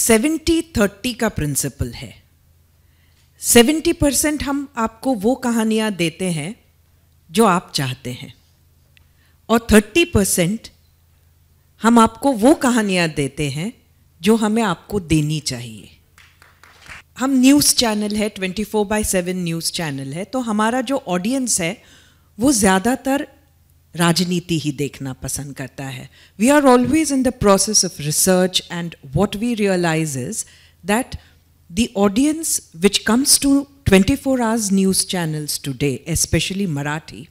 70-30 का प्रिंसिपल है। 70% हम आपको वो कहानियाँ देते हैं जो आप चाहते हैं, और 30% हम आपको वो कहानियाँ देते हैं जो हमें आपको देनी चाहिए। हम न्यूज़ चैनल है, 24/7 न्यूज़ चैनल है, तो हमारा जो ऑडियंस है वो ज़्यादातर राजनीति ही देखना पसंद करता है। We are always in the process of research, and what we realize is that the audience which comes to 24 hours news channels today, especially Marathi,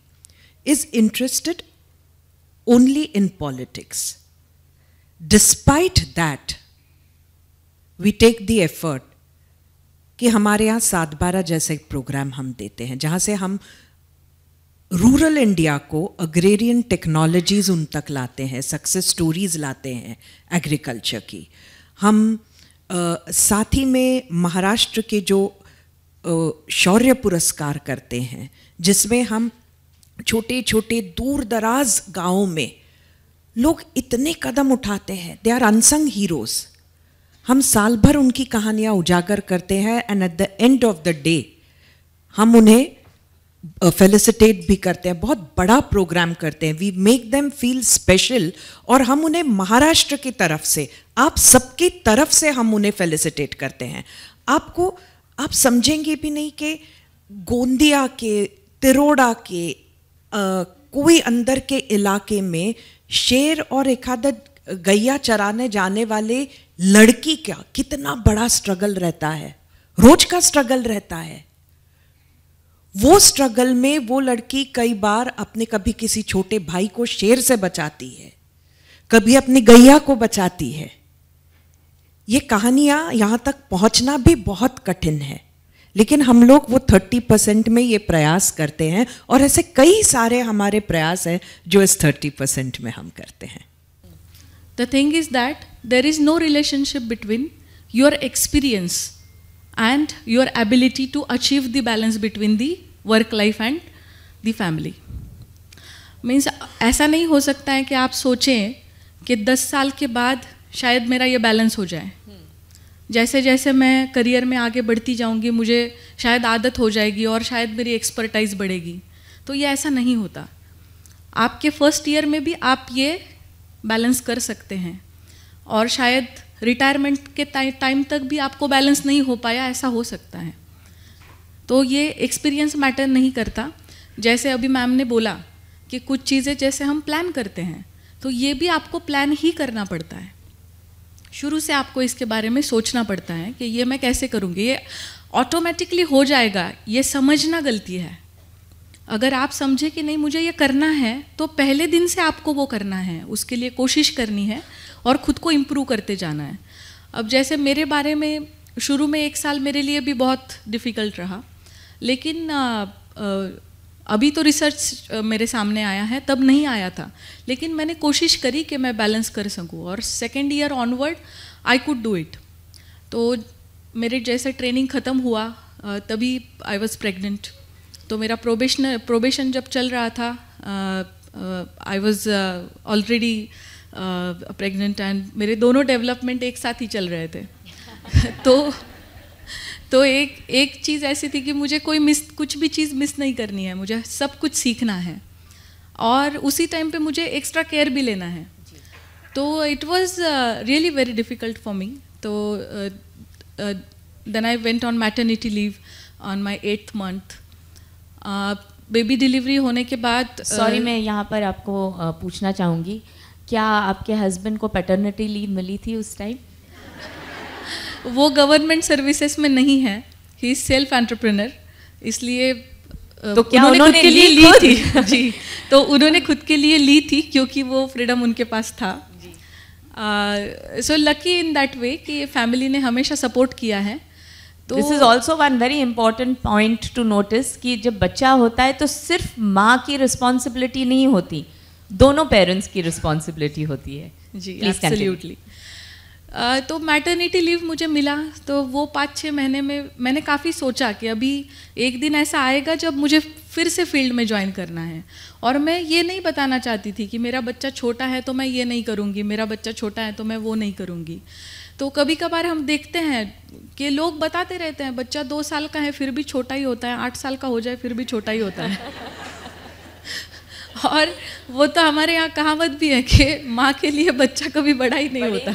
is interested only in politics. Despite that, we take the effort कि हमारे यहाँ 7/12 जैसे programme हम देते हैं, जहाँ से हम रूरल इंडिया को अग्रेरियन टेक्नोलॉजीज उन तक लाते हैं, सक्सेस स्टोरीज लाते हैं एग्रीकल्चर की। हम साथ ही में महाराष्ट्र के जो शौर्य पुरस्कार करते हैं, जिसमें हम छोटे छोटे दूर दराज गाँवों में लोग इतने कदम उठाते हैं, दे आर अनसंग हीरोज़। हम साल भर उनकी कहानियाँ उजागर करते हैं, and at the end of the day हम उन्हें फेलिसिटेट भी करते हैं, बहुत बड़ा प्रोग्राम करते हैं। We make them feel special, और हम उन्हें महाराष्ट्र की तरफ से, आप सबकी तरफ से हम उन्हें फेलिसिटेट करते हैं। आप समझेंगे भी नहीं कि गोंदिया के, तिरोड़ा के कोई अंदर के इलाके में शेर और एक आधा गैया चराने जाने वाले लड़की का कितना बड़ा स्ट्रगल रहता है, रोज का स्ट्रगल रहता है। वो स्ट्रगल में वो लड़की कई बार अपने कभी किसी छोटे भाई को शेर से बचाती है, कभी अपनी गैया को बचाती है। ये कहानियां यहां तक पहुंचना भी बहुत कठिन है, लेकिन हम लोग वो 30% में ये प्रयास करते हैं, और ऐसे कई सारे हमारे प्रयास हैं जो इस 30% में हम करते हैं। The thing is that there is no relationship between your experience and your ability to achieve the balance between the work life and the family. Means ऐसा नहीं हो सकता है कि आप सोचें कि 10 साल के बाद शायद मेरा ये बैलेंस हो जाए। जैसे जैसे मैं करियर में आगे बढ़ती जाऊंगी, मुझे शायद आदत हो जाएगी और शायद मेरी एक्सपर्टाइज बढ़ेगी। तो ये ऐसा नहीं होता। आपके फर्स्ट ईयर में भी आप ये बैलेंस कर सकते हैं, और शायद रिटायरमेंट के टाइम तक भी आपको बैलेंस नहीं हो पाया, ऐसा हो सकता है। तो ये एक्सपीरियंस मैटर नहीं करता। जैसे अभी मैम ने बोला कि कुछ चीज़ें जैसे हम प्लान करते हैं, तो ये भी आपको प्लान ही करना पड़ता है। शुरू से आपको इसके बारे में सोचना पड़ता है कि ये मैं कैसे करूँगी, ये ऑटोमेटिकली हो जाएगा, ये समझना गलती है। अगर आप समझे कि नहीं मुझे ये करना है, तो पहले दिन से आपको वो करना है, उसके लिए कोशिश करनी है और ख़ुद को इम्प्रूव करते जाना है। अब जैसे मेरे बारे में शुरू में 1 साल मेरे लिए भी बहुत डिफ़िकल्ट रहा, लेकिन अभी तो रिसर्च मेरे सामने आया है, तब नहीं आया था, लेकिन मैंने कोशिश करी कि मैं बैलेंस कर सकूं, और 2nd year onward I could do it. तो मेरे जैसे ट्रेनिंग ख़त्म हुआ तभी आई वॉज प्रेग्नेंट। तो मेरा प्रोबेशन जब चल रहा था, I was already pregnant, and मेरे दोनों डेवलपमेंट एक साथ ही चल रहे थे। तो एक चीज़ ऐसी थी कि मुझे कुछ भी चीज़ मिस नहीं करनी है, मुझे सब कुछ सीखना है, और उसी टाइम पे मुझे एक्स्ट्रा केयर भी लेना है। तो it was really very difficult for me. तो then I went on maternity leave on my 8th month। Baby delivery होने के बाद सॉरी मैं यहाँ पर आपको पूछना चाहूँगी, क्या आपके हस्बैंड को पैटर्निटी लीव मिली थी उस टाइम? वो गवर्नमेंट सर्विसेज में नहीं है, ही इज सेल्फ एंटरप्रेन्योर, इसलिए तो क्या उन्होंने खुद के लिए ली थी जी, तो उन्होंने खुद के लिए ली थी क्योंकि वो फ्रीडम उनके पास था। So lucky in that way कि फैमिली ने हमेशा सपोर्ट किया है। तो this is also one very important point two notice कि जब बच्चा होता है तो सिर्फ माँ की रिस्पॉन्सिबिलिटी नहीं होती, दोनों पेरेंट्स की रिस्पॉन्सिबिलिटी होती है। जी एब्सोल्युटली। तो मैटरनिटी लीव मुझे मिला, तो वो 5-6 महीने में मैंने काफ़ी सोचा कि अभी एक दिन ऐसा आएगा जब मुझे फिर से फील्ड में ज्वाइन करना है, और मैं ये नहीं बताना चाहती थी कि मेरा बच्चा छोटा है तो मैं ये नहीं करूँगी, मेरा बच्चा छोटा है तो मैं वो नहीं करूँगी। तो कभी कभार हम देखते हैं कि लोग बताते रहते हैं बच्चा 2 साल का है फिर भी छोटा ही होता है, 8 साल का हो जाए फिर भी छोटा ही होता है। और वो तो हमारे यहाँ कहावत भी है कि माँ के लिए बच्चा कभी बड़ा ही नहीं होता।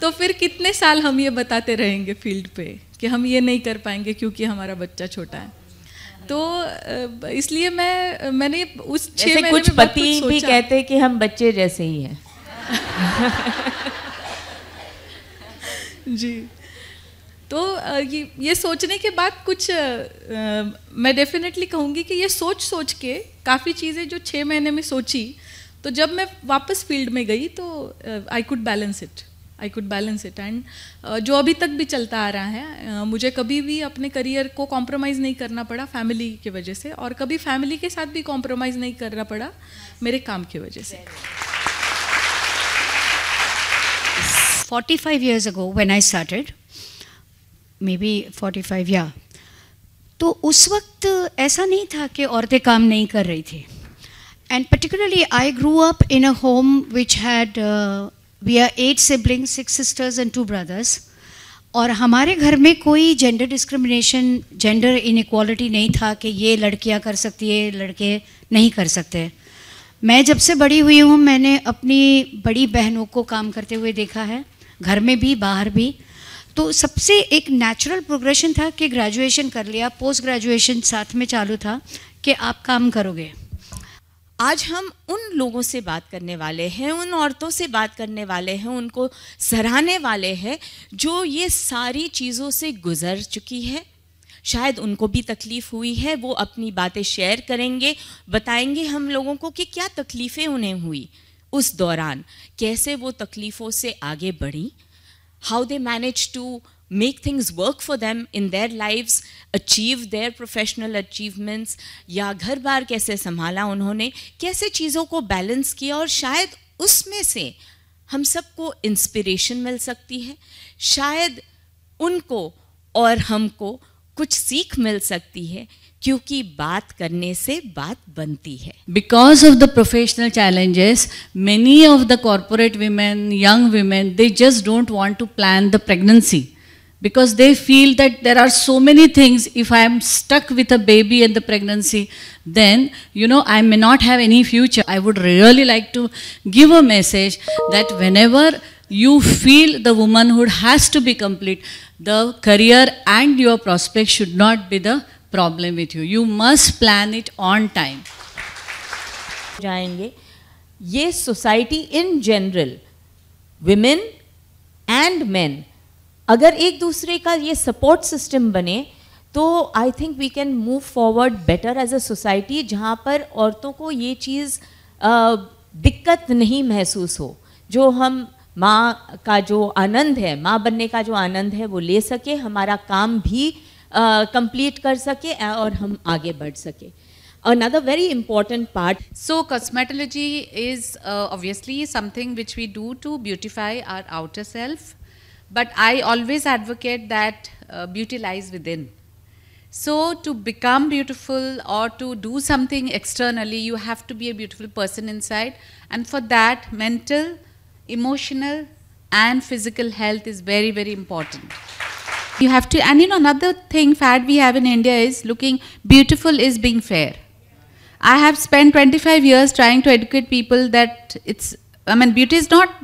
तो फिर कितने साल हम ये बताते रहेंगे फील्ड पे कि हम ये नहीं कर पाएंगे क्योंकि हमारा बच्चा छोटा है। तो इसलिए मैंने उस 6 महीने में कुछ पति भी कहते हैं कि हम बच्चे जैसे ही हैं। जी, तो ये सोचने के बाद कुछ मैं डेफिनेटली कहूँगी कि ये सोच के काफ़ी चीज़ें जो 6 महीने में सोची, तो जब मैं वापस फील्ड में गई तो I could balance it and जो अभी तक भी चलता आ रहा है, मुझे कभी भी अपने करियर को कॉम्प्रोमाइज़ नहीं करना पड़ा फैमिली की वजह से, और कभी फैमिली के साथ भी कॉम्प्रोमाइज़ नहीं करना पड़ा मेरे काम की वजह से। 45 years ago when I started, maybe 45, yeah, तो उस वक्त ऐसा नहीं था कि औरतें काम नहीं कर रही थी। And particularly I grew up in a home which had we are 8 siblings, 6 sisters and 2 brothers, और हमारे घर में कोई जेंडर डिस्क्रिमिनेशन, जेंडर इनइक्वालिटी नहीं था कि ये लड़कियां कर सकती है, लड़के नहीं कर सकते। मैं जब से बड़ी हुई हूँ मैंने अपनी बड़ी बहनों को काम करते हुए देखा है, घर में भी बाहर भी। तो सबसे एक नेचुरल प्रोग्रेशन था कि ग्रेजुएशन कर लिया, पोस्ट ग्रेजुएशन साथ में चालू था कि आप काम करोगे। आज हम उन लोगों से बात करने वाले हैं, उन औरतों से बात करने वाले हैं, उनको सराहने वाले हैं जो ये सारी चीज़ों से गुजर चुकी है। शायद उनको भी तकलीफ़ हुई है, वो अपनी बातें शेयर करेंगे, बताएंगे हम लोगों को कि क्या तकलीफ़ें उन्हें हुई उस दौरान, कैसे वो तकलीफ़ों से आगे बढ़ी, how they manage to make things work for them in their lives, achieve their professional achievements, या घर बार कैसे संभाला उन्होंने, कैसे चीज़ों को बैलेंस किया, और शायद उसमें से हम सबको इंस्पिरेशन मिल सकती है, शायद उनको और हमको कुछ सीख मिल सकती है, क्योंकि बात करने से बात बनती है। Because of the professional challenges, many of the corporate women, young women, they just don't want to plan the pregnancy. Because they feel that there are so many things, if I am stuck with a baby and the pregnancy, then, you know, I may not have any future. I would really like to give a message that whenever you feel the womanhood has to be complete, the career and your prospects should not be the problem with you. You must plan it on time. जाएंगे, ये society in general, women and men, अगर एक दूसरे का ये support system बने तो I think we can move forward better as a society, जहाँ पर औरतों को ये चीज़ दिक्कत नहीं महसूस हो, जो हम माँ का जो आनंद है, माँ बनने का जो आनंद है वो ले सके, हमारा काम भी कंप्लीट कर सके और हम आगे बढ़ सके। Another very important part. So cosmetology is obviously something which we do to beautify our outer self. But I always advocate that beauty lies within. So to become beautiful or to do something externally, you have to be a beautiful person inside. And for that, mental, emotional and physical health is very, very important. You have to, and you know, another thing fad we have in India is looking beautiful is being fair. I have spent 25 years trying to educate people that beauty is not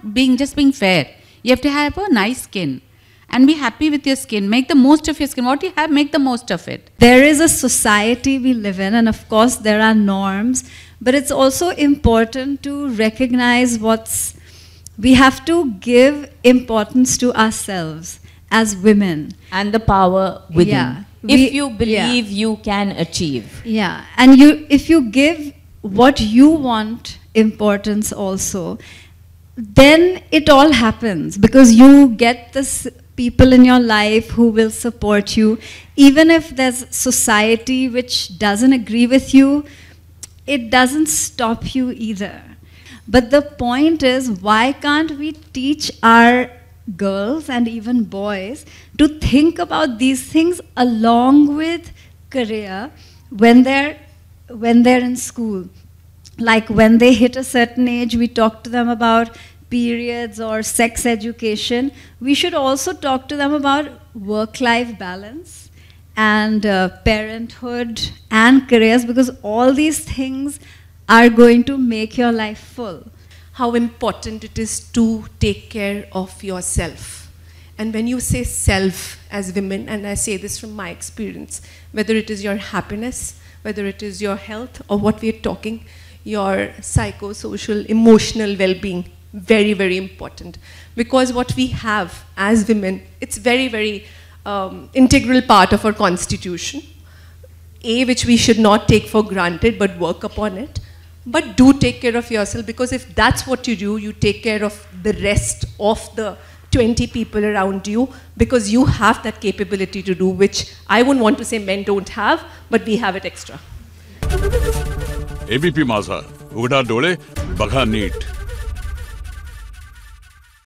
just being fair. You have to have a nice skin and be happy with your skin. Make the most of your skin. What you have, make the most of it. There is a society we live in, and of course there are norms, but it's also important to recognize we have to give importance to ourselves as women. And the power within. Yeah. If you believe, you can achieve. Yeah, and if you give what you want importance also, then it all happens, because you get this people in your life who will support you. Even if there's society which doesn't agree with you, it doesn't stop you either. But the point is, why can't we teach our girls and even boys to think about these things along with career when they're in school? Like when they hit a certain age, we talk to them about periods or sex education, we should also talk to them about work-life balance and parenthood and careers, because all these things are going to make your life full. How important it is to take care of yourself. And when you say self as women, and I say this from my experience, whether it is your happiness, whether it is your health, or what we're talking, your psychosocial, emotional well-being, very, very important. Because what we have as women, it's very, very integral part of our constitution. Which we should not take for granted, but work upon it. But do take care of yourself, because if that's what you do, you take care of the rest of the 20 people around you, because you have that capability to do, which I wouldn't want to say men don't have, but we have it extra. ABP माझा, उघडा डोळे, बघा NEET.